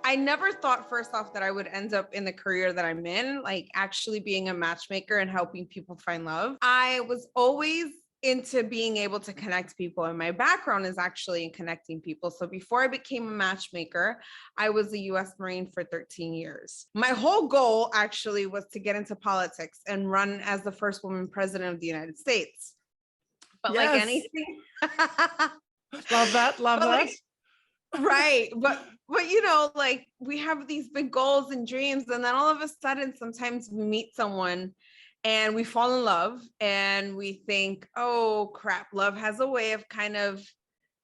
I never thought first off that I would end up in the career that I'm in, like actually being a matchmaker and helping people find love. I was always into being able to connect people, and my background is actually in connecting people. So before I became a matchmaker, I was a US Marine for 13 years. My whole goal actually was to get into politics and run as the first woman president of the United States. But like Yes. anything, Love that. Love but that. like, right. But you know, like we have these big goals and dreams, and then all of a sudden, sometimes we meet someone and we fall in love and we think, oh crap, love has a way of kind of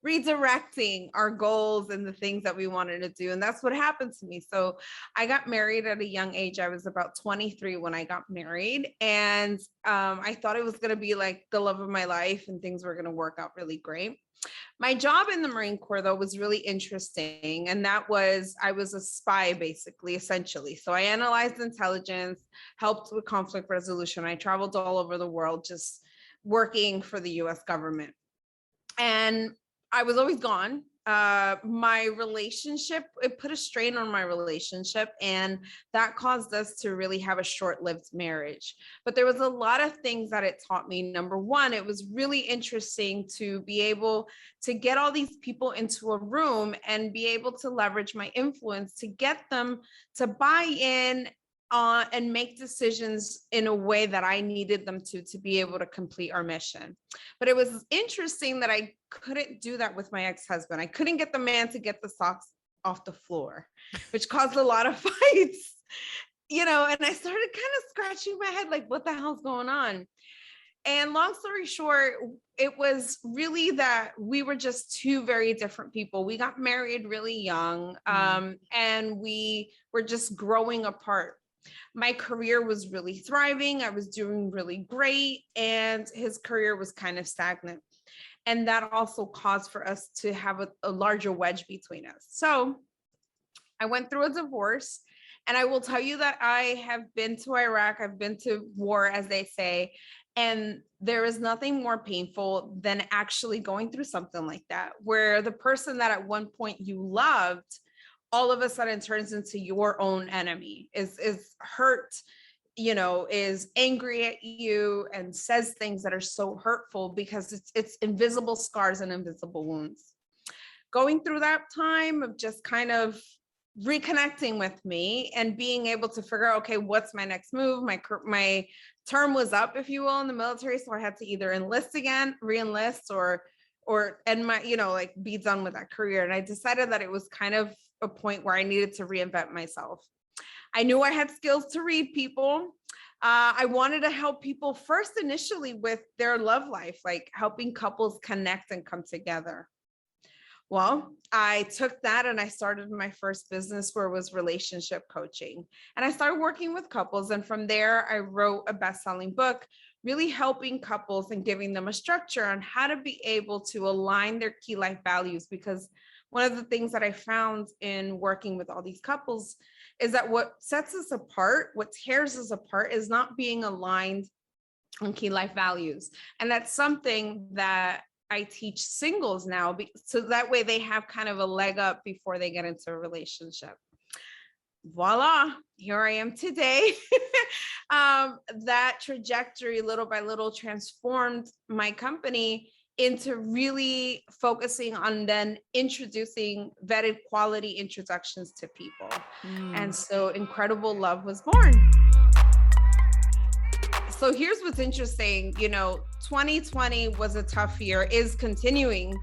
redirecting our goals and the things that we wanted to do. And that's what happened to me. So I got married at a young age. I was about 23 when I got married. And I thought it was going to be like the love of my life and things were going to work out really great. My job in the Marine Corps, though, was really interesting. And that was, I was a spy, basically, essentially. So I analyzed intelligence, helped with conflict resolution. I traveled all over the world just working for the US government. And I was always gone. My relationship, it put a strain on my relationship, and that caused us to really have a short-lived marriage. But there was a lot of things that it taught me. Number one, it was really interesting to be able to get all these people into a room and be able to leverage my influence to get them to buy in and make decisions in a way that I needed them to be able to complete our mission. But it was interesting that I couldn't do that with my ex-husband. I couldn't get the man to get the socks off the floor, which caused a lot of fights, you know, and I started kind of scratching my head, like, what the hell's going on? And long story short, it was really that we were just two very different people. We got married really young, and we were just growing apart. My career was really thriving. I was doing really great, and his career was kind of stagnant. And that also caused for us to have a larger wedge between us. So I went through a divorce, and I will tell you that I have been to Iraq. I've been to war, as they say, and there is nothing more painful than actually going through something like that, where the person that at one point you loved all of a sudden turns into your own enemy, is hurt, you know, is angry at you and says things that are so hurtful because it's invisible scars and invisible wounds. Going through that time of just kind of reconnecting with me and being able to figure out, okay, what's my next move? My term was up, if you will, in the military. So I had to either enlist again, re-enlist, or end my, you know, like be done with that career. And I decided that it was kind of a point where I needed to reinvent myself. I knew I had skills to read people. I wanted to help people first initially with their love life, like helping couples connect and come together. Well, I took that and I started my first business, where it was relationship coaching. And I started working with couples. And from there, I wrote a best-selling book, really helping couples and giving them a structure on how to be able to align their key life values. Because one of the things that I found in working with all these couples is that what sets us apart, what tears us apart, is not being aligned on key life values. And that's something that I teach singles now, so that way they have kind of a leg up before they get into a relationship. Voila, here I am today. That trajectory, little by little, transformed my company into really focusing on then introducing vetted quality introductions to people. And so Incredible Love was born. So here's what's interesting, you know, 2020 was a tough year, is continuing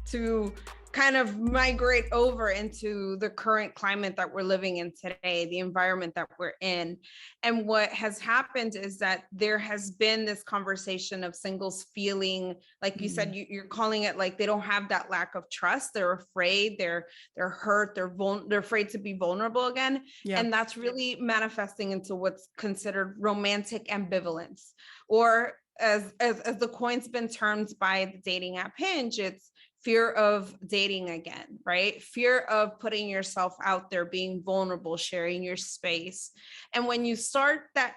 to kind of migrate over into the current climate that we're living in today, the environment that we're in. And what has happened is that there has been this conversation of singles feeling, like you said, you're calling it like they don't have that lack of trust. They're afraid, they're hurt, they're afraid to be vulnerable again. Yeah. And that's really manifesting into what's considered romantic ambivalence, or as the coin's been termed by the dating app Hinge, it's fear of dating again, right? Fear of putting yourself out there, being vulnerable, sharing your space. And when you start that,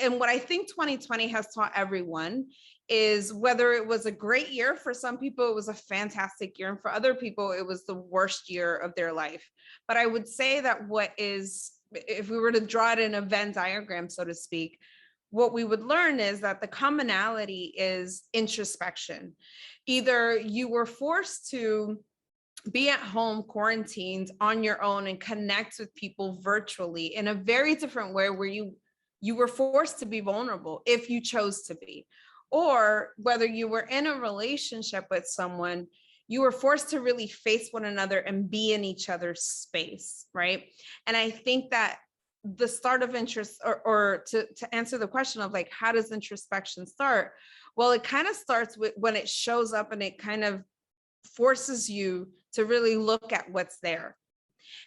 and what I think 2020 has taught everyone is whether it was a great year. For some people, it was a fantastic year. And for other people, it was the worst year of their life. But I would say that if we were to draw it in a Venn diagram, so to speak, what we would learn is that the commonality is introspection. Either you were forced to be at home quarantined on your own and connect with people virtually in a very different way, where you were forced to be vulnerable if you chose to be, or whether you were in a relationship with someone, you were forced to really face one another and be in each other's space, right? And I think that the start of interest, or to answer the question of like, how does introspection start? Well, it kind of starts with when it shows up and it kind of forces you to really look at what's there.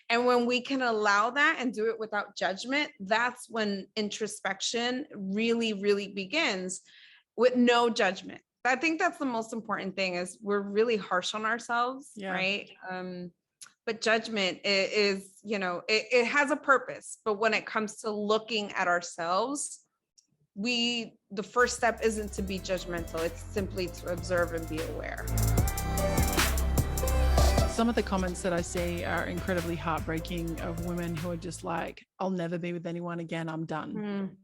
And when we can allow that and do it without judgment, that's when introspection really, really begins, with no judgment. I think that's the most important thing, is we're really harsh on ourselves, right? But judgment is, it has a purpose. But when it comes to looking at ourselves, the first step isn't to be judgmental. It's simply to observe and be aware. Some of the comments that I see are incredibly heartbreaking, of women who are just like, I'll never be with anyone again. I'm done.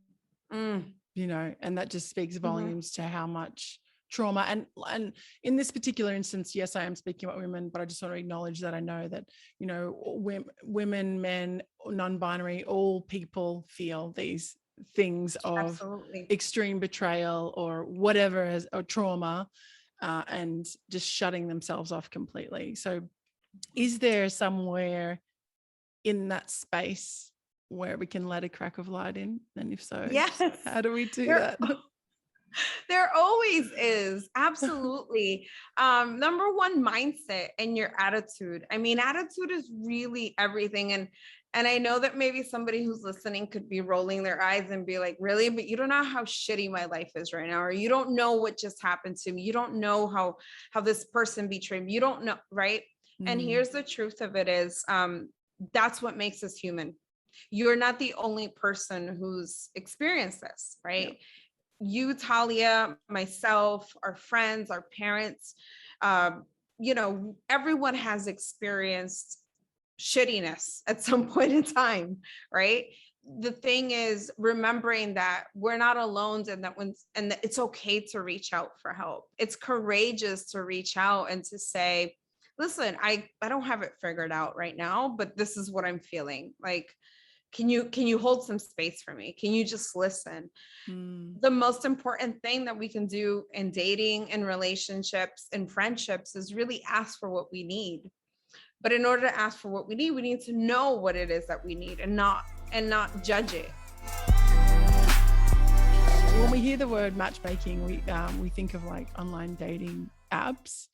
And that just speaks volumes to how much trauma. And in this particular instance, yes, I am speaking about women, but I just want to acknowledge that I know that, women, men, non-binary, all people feel these things of extreme betrayal or whatever, or trauma, and just shutting themselves off completely. So is there somewhere in that space where we can let a crack of light in? And if so, yes, how do we do that? There always is. Absolutely. Number one, mindset and your attitude. I mean, attitude is really everything. And I know that maybe somebody who's listening could be rolling their eyes and be like, really? But you don't know how shitty my life is right now, or you don't know what just happened to me. You don't know how this person betrayed me. You don't know, right? And here's the truth of it is, that's what makes us human. You're not the only person who's experienced this, right? Yep. You, Talia, myself, our friends, our parents, everyone has experienced shittiness at some point in time, right? The thing is remembering that we're not alone, and that it's okay to reach out for help. It's courageous to reach out and to say, listen, I don't have it figured out right now, but this is what I'm feeling. Like, can you hold some space for me? Can you just listen? The most important thing that we can do in dating and relationships and friendships is really ask for what we need. But in order to ask for what we need to know what it is that we need, and not judge it. When we hear the word matchmaking, we think of like online dating apps.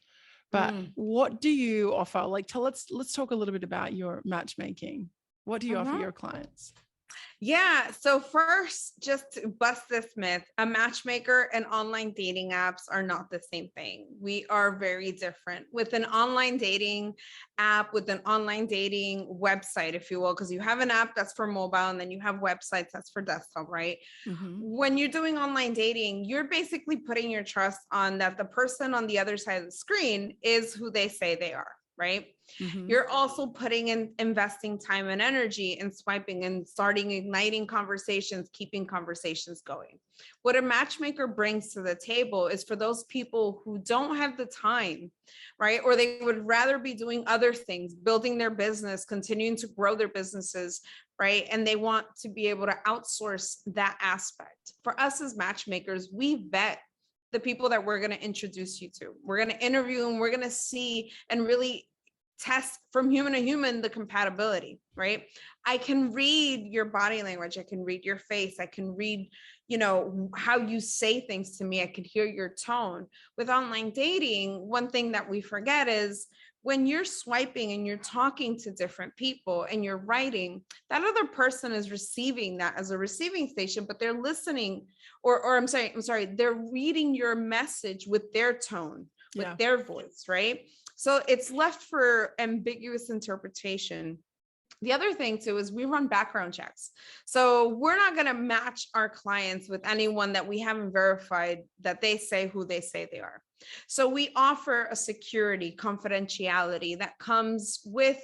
But what do you offer? Like, let's talk a little bit about your matchmaking. What do you offer your clients? Yeah. So first, just to bust this myth, a matchmaker and online dating apps are not the same thing. We are very different. With an online dating app, with an online dating website, if you will, because you have an app that's for mobile and then you have websites that's for desktop, right? When you're doing online dating, you're basically putting your trust on that the person on the other side of the screen is who they say they are. Right? You're also investing time and energy in swiping and igniting conversations, keeping conversations going. What a matchmaker brings to the table is for those people who don't have the time, right? Or they would rather be doing other things, building their business, continuing to grow their businesses, right? And they want to be able to outsource that aspect. For us as matchmakers, we vet the people that we're going to introduce you to. We're going to interview and we're going to see and really test from human to human the compatibility, right? I can read your body language. I can read your face. I can read, how you say things to me. I can hear your tone. With online dating, one thing that we forget is when you're swiping and you're talking to different people and you're writing, that other person is receiving that as a receiving station, but they're listening, or I'm sorry, they're reading your message with their tone, with their voice, right? So it's left for ambiguous interpretation. The other thing too is we run background checks. So we're not going to match our clients with anyone that we haven't verified that they say who they say they are. So we offer a security, confidentiality that comes with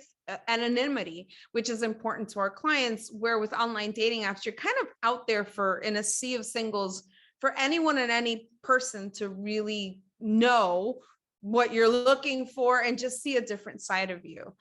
anonymity, which is important to our clients, where with online dating apps, you're kind of out there in a sea of singles for anyone and any person to really know what you're looking for and just see a different side of you.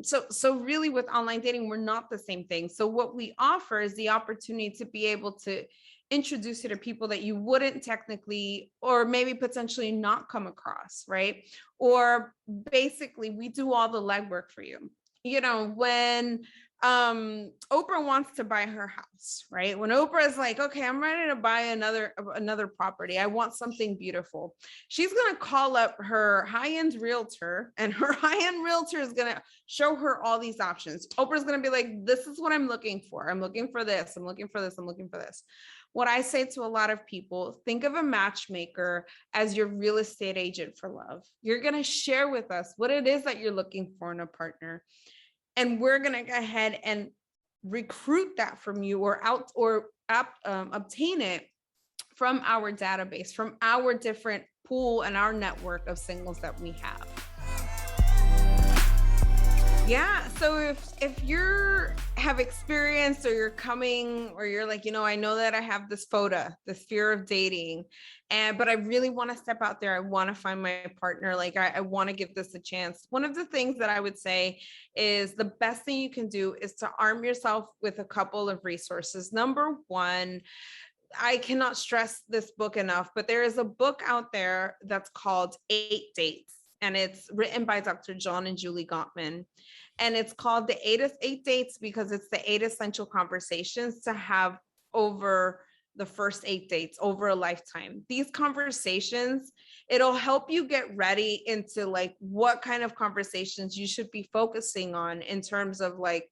So really with online dating, we're not the same thing. So what we offer is the opportunity to be able to introduce you to people that you wouldn't technically, or maybe potentially not come across, right? Or basically we do all the legwork for you. You know, when Oprah wants to buy her house, right? When Oprah is like, okay, I'm ready to buy another property. I want something beautiful. She's going to call up her high-end realtor, and her high-end realtor is going to show her all these options. Oprah's going to be like, this is what I'm looking for. I'm looking for this. I'm looking for this. I'm looking for this. What I say to a lot of people, think of a matchmaker as your real estate agent for love. You're going to share with us what it is that you're looking for in a partner. And we're going to go ahead and recruit that from you or obtain it from our database, from our different pool and our network of singles that we have. Yeah. So if you're have experienced, or you're coming, or you're like, I know that I have this FODA, this fear of dating, but I really want to step out there. I want to find my partner. Like I want to give this a chance. One of the things that I would say is the best thing you can do is to arm yourself with a couple of resources. Number one, I cannot stress this book enough, but there is a book out there that's called 8 Dates. And it's written by Dr. John and Julie Gottman. And it's called the 8 Dates because it's the 8 essential conversations to have over the first 8 dates, over a lifetime. These conversations, it'll help you get ready into like what kind of conversations you should be focusing on in terms of like,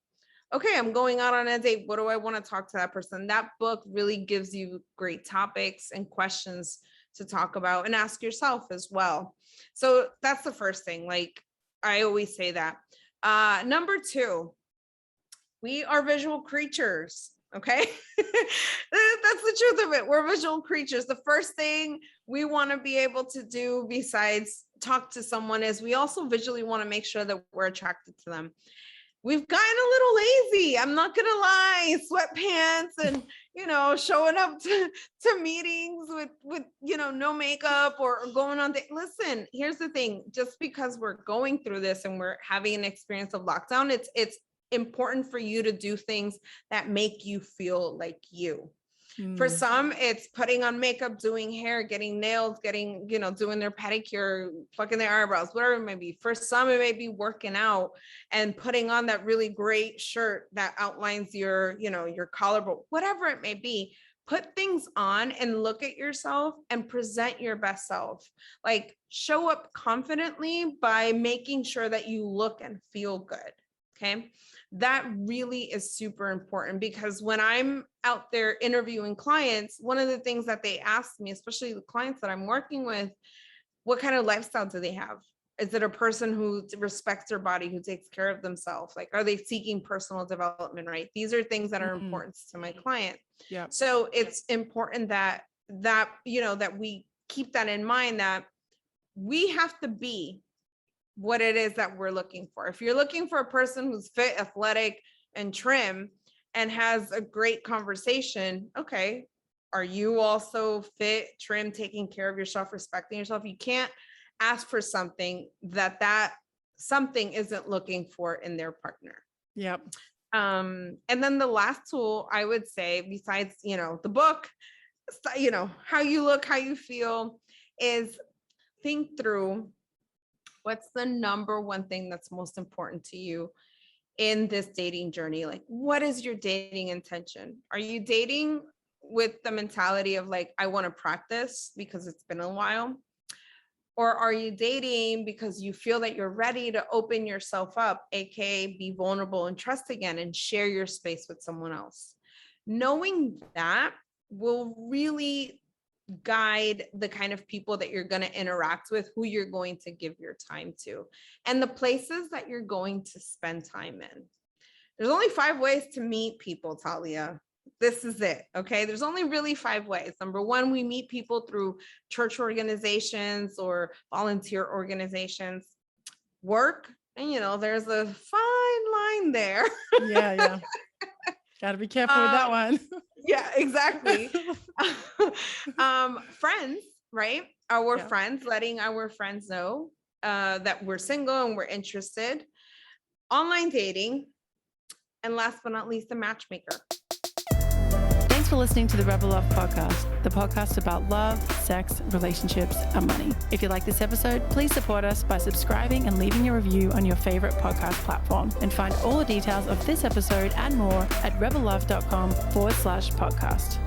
okay, I'm going out on a date. What do I want to talk to that person? That book really gives you great topics and questions to talk about and ask yourself as well. So that's the first thing. Like I always say that. Number 2, we are visual creatures. Okay. That's the truth of it. We're visual creatures. The first thing we want to be able to do besides talk to someone is we also visually want to make sure that we're attracted to them. We've gotten a little lazy. I'm not going to lie, sweatpants and, showing up to meetings with, no makeup or going on. Listen, here's the thing. Just because we're going through this and we're having an experience of lockdown, it's important for you to do things that make you feel like you. For some, it's putting on makeup, doing hair, getting nails, doing their pedicure, plucking their eyebrows, whatever it may be. For some, it may be working out and putting on that really great shirt that outlines your collarbone, whatever it may be. Put things on and look at yourself and present your best self. Like show up confidently by making sure that you look and feel good. Okay. That really is super important because when I'm out there interviewing clients, one of the things that they ask me, especially the clients that I'm working with, what kind of lifestyle do they have? Is it a person who respects their body, who takes care of themselves? Like, are they seeking personal development, right? These are things that are important to my client. Yeah. So it's important that we keep that in mind, that we have to be what it is that we're looking for. If you're looking for a person who's fit, athletic, and trim and has a great conversation, okay, are you also fit, trim, taking care of yourself, respecting yourself? You can't ask for something that something isn't looking for in their partner. Yep. And then the last tool I would say, besides, the book, how you look, how you feel, is think through what's the number one thing that's most important to you in this dating journey. Like, what is your dating intention? Are you dating with the mentality of like, I want to practice because it's been a while? Or are you dating because you feel that you're ready to open yourself up, aka be vulnerable and trust again and share your space with someone else? Knowing that will really guide the kind of people that you're going to interact with, who you're going to give your time to, and the places that you're going to spend time in. There's only 5 ways to meet people, Talia. This is it. Okay. There's only really 5 ways. Number 1, we meet people through church organizations or volunteer organizations, work. And, you know, there's a fine line there. Yeah. Got to be careful with that one. Yeah, exactly. Friends, right? Our friends, letting our friends know that we're single and we're interested. Online dating. And last but not least, the matchmaker. Thanks for listening to the Rebel Love Podcast, the podcast about love, sex, relationships, and money. If you like this episode, please support us by subscribing and leaving a review on your favorite podcast platform. And find all the details of this episode and more at rebellove.com/podcast.